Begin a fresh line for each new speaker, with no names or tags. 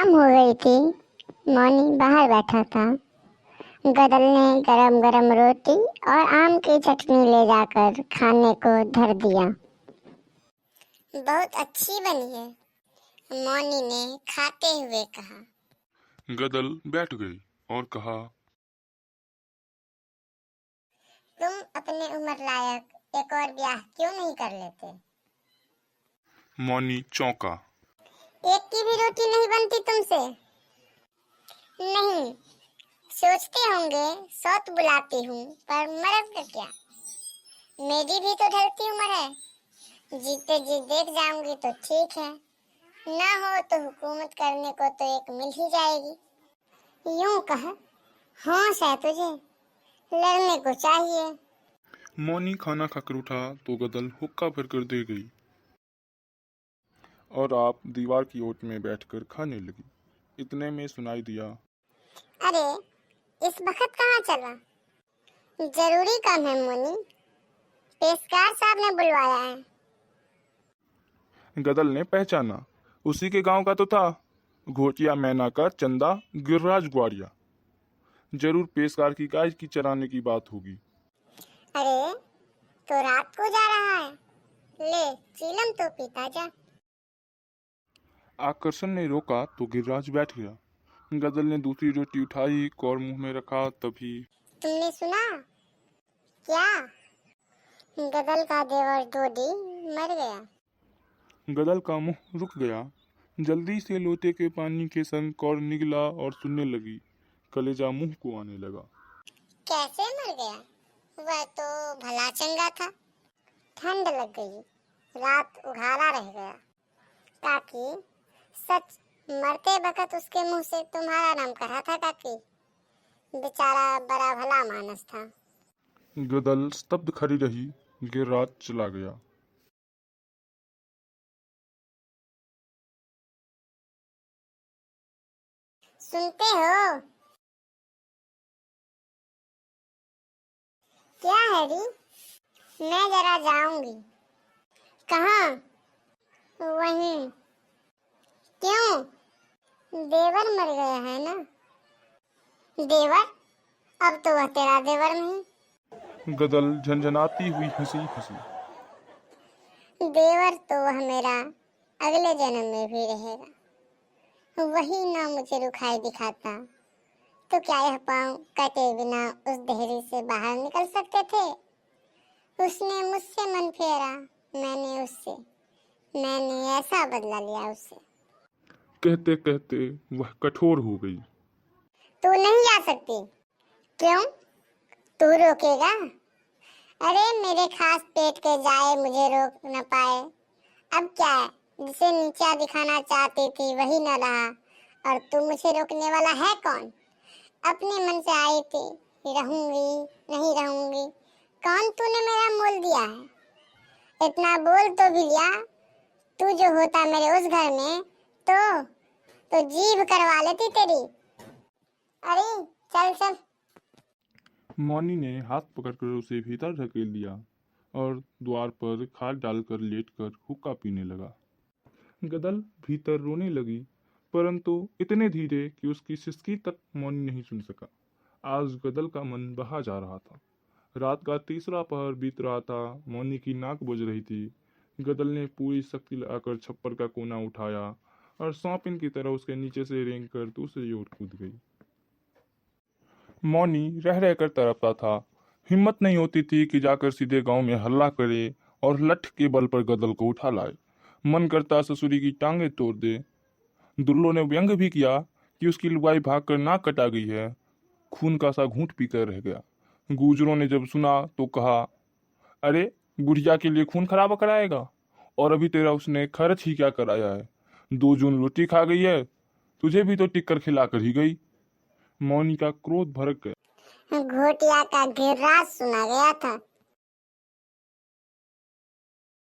शाम हो गई थी। मौनी बाहर बैठा था। गदल ने गरम गरम रोटी और आम की चटनी ले जाकर खाने को धर दिया। बहुत अच्छी बनी है, मौनी ने खाते हुए कहा।
गदल बैठ गई और कहा,
तुम अपने उम्र लायक एक और ब्याह क्यों नहीं कर लेते?
मौनी चौंका।
एक की भी रोटी नहीं बनती तुमसे? नहीं, सोचते होंगे सौत बुलाती हूँ, पर मर्द का क्या, मेरी भी तो ढलती उम्र है। जीते जी देख जाऊंगी तो ठीक है, ना हो तो हुकूमत करने को तो एक मिल ही जाएगी। यूं कह, होश है तुझे, लड़ने को चाहिए।
मौनी खाना खाकर उठा तो गदल हुक्का भरकर दे गई और आप दीवार की ओट में बैठकर खाने लगी। इतने में सुनाई दिया,
अरे इस वक्त कहाँ चला? जरूरी काम है मोनी, पेशकार साहब ने बुलवाया है।
गदल ने पहचाना, उसी के गांव का तो था, घोटिया मैना का चंदा गिरिराज ग्वारिया। जरूर पेशकार की गाय की चराने की बात होगी।
अरे तो रात को जा रहा है, ले चीलम तो पीता जा।
आकर्षण ने रोका तो गिरिराज बैठ गया। गदल ने दूसरी रोटी उठाई और मुंह में रखा, तभी
तुमने सुना क्या? गदल का देवर डोडी मर गया।
गदल का मुंह रुक गया। जल्दी से लोटे के पानी के संग कौर निगला और सुनने लगी। कलेजा मुंह को आने लगा।
कैसे मर गया? वह तो भला चंगा था। ठंड लग गई, रात उघाड़ा रह गया। काकी, सच मरते वक्त उसके मुंह से तुम्हारा नाम कहा था काकी। बेचारा बड़ा भला मानस था।
गदल स्तब्ध खड़ी रही। गिरिराज चला गया।
सुनते हो? क्या है री? मैं जरा जाऊंगी। कहाँ? वहीं। क्यों? देवर मर गया है ना। देवर? अब तो वह तेरा देवर नहीं।
गदल झंझनाती हुई हंसी।
देवर तो वह मेरा अगले जन्म में भी रहेगा। वही ना मुझे रुखाई दिखाता तो क्या यह पांव कटे बिना उस देहरी से बाहर निकल सकते थे? उसने मुझसे मन फेरा, मैंने उससे। मैंने ऐसा बदला लिया उससे।
कहते कहते वह कठोर हो गई।
तू नहीं आ सकती। क्यों? तू रोकेगा? अरे मेरे खास पेट के जाए मुझे रोक न पाए। अब क्या है, जिसे नीचा दिखाना चाहती थी वही न रहा, और तू मुझे रोकने वाला है कौन? अपने मन से आई थी, रहूंगी नहीं रहूंगी, कौन तूने मेरा मोल दिया है? इतना बोल तो भी लिया, तू जो होता मेरे उस घर में तो जीभ करवा लेती तेरी। अरे चल चल।
मौनी ने हाथ पकड़कर उसे भीतर धकेल दिया और द्वार पर खाट डालकर लेटकर हुक्का पीने लगा। गदल भीतर रोने लगी, परंतु इतने धीरे कि उसकी सिसकी तक मौनी नहीं सुन सका। आज गदल का मन बहा जा रहा था। रात का तीसरा पहर बीत रहा था। मौनी की नाक बज रही थी। गदल ने पूरी शक्ति लगाकर छप्पर का कोना उठाया और सौंपिन की तरह उसके नीचे से रेंग कर दूसरी ओर कूद गई। मौनी रह रहकर तड़पता था। हिम्मत नहीं होती थी कि जाकर सीधे गांव में हल्ला करे और लठ के बल पर गदल को उठा लाए। मन करता ससुरी की टांगे तोड़ दे। दुर्लो ने व्यंग भी किया कि उसकी लुगाई भागकर नाक कटा गई है। खून का सा घूंट पीकर रह गया। गुजरों ने जब सुना तो कहा, अरे बुढ़िया के लिए खून खराबा कराएगा, और अभी तेरा उसने खर्च ही क्या कराया है। 2 जून रोटी खा गई है, तुझे भी तो टिक्कर खिला कर ही गई। मौनी का क्रोध भड़क गया।
घोटिया का गिर्राज सुना गया था